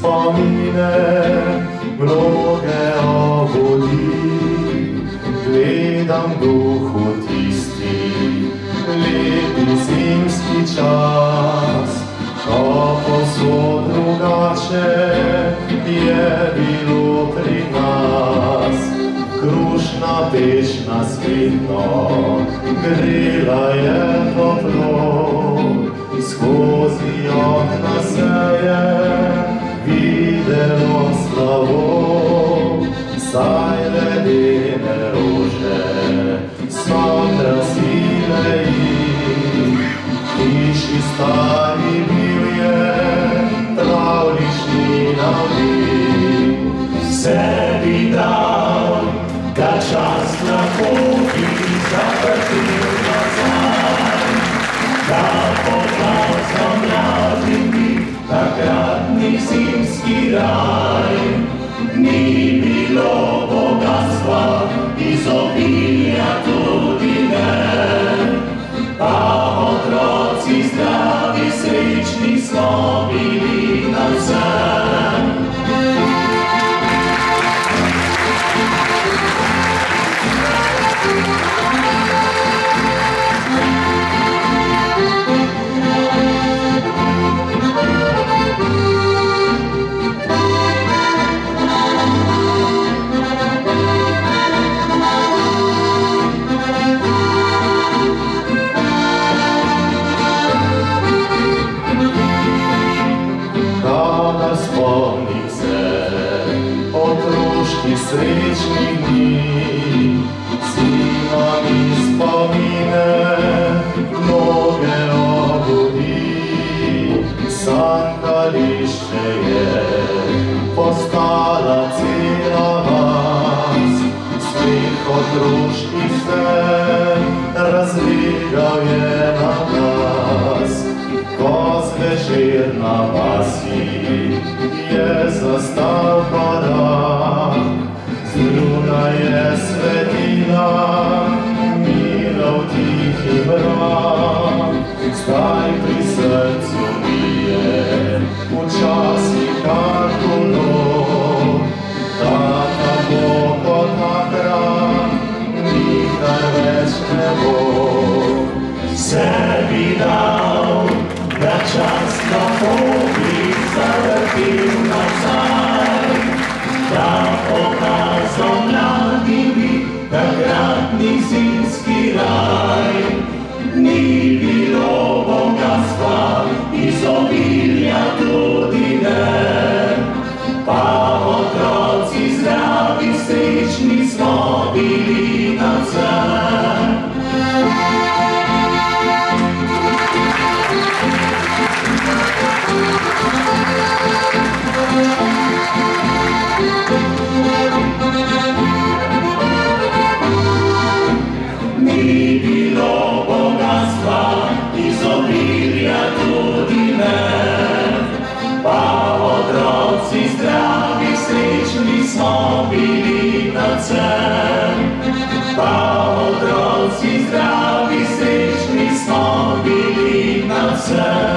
spomine mnoge oboli, gledam duhu tisti lepi zimski čas, ko povsod drugače je bilo pri nas. Krušna peč nas vedno grela je toplo, skozi okna se je videlo slavo, saj ledene rože so krasile jih. Hiši stari bil je pravlični navdih, sebi dal, da čas lahko bi zavrtil nazaj, da pokazal mladim bi takratni zimski raj. Ni bilo bogatstva, izobilja tudi ne, pa otroci zdravi, srečni smo bili navsem. Spomnim se otroških srečnih dni, zima mi spomine mnoge obudi. Sankališče je postala cela vas, smeh otroških se razligal je na glas, ko zvečer na vasi je zastal korak. Zunaj je svetila mirov tihi mrak, zdaj pri srcu bije včasih kar hudo, da tako kot takrat nikdar več ne bo. Sebi dal, da čas lahko bi zavrtil nazaj, da pokazal mladim bi takratni zimski raj. Ni bilo bogatstva, izobilja tudi ne, pa otroci zdravi, srečni smo bili navsem. Ni bilo bogatstva, izobilja tudi ne, pa otroci zdravi, srečni smo bili navsem. Pa otroci zdravi, srečni smo bili navsem.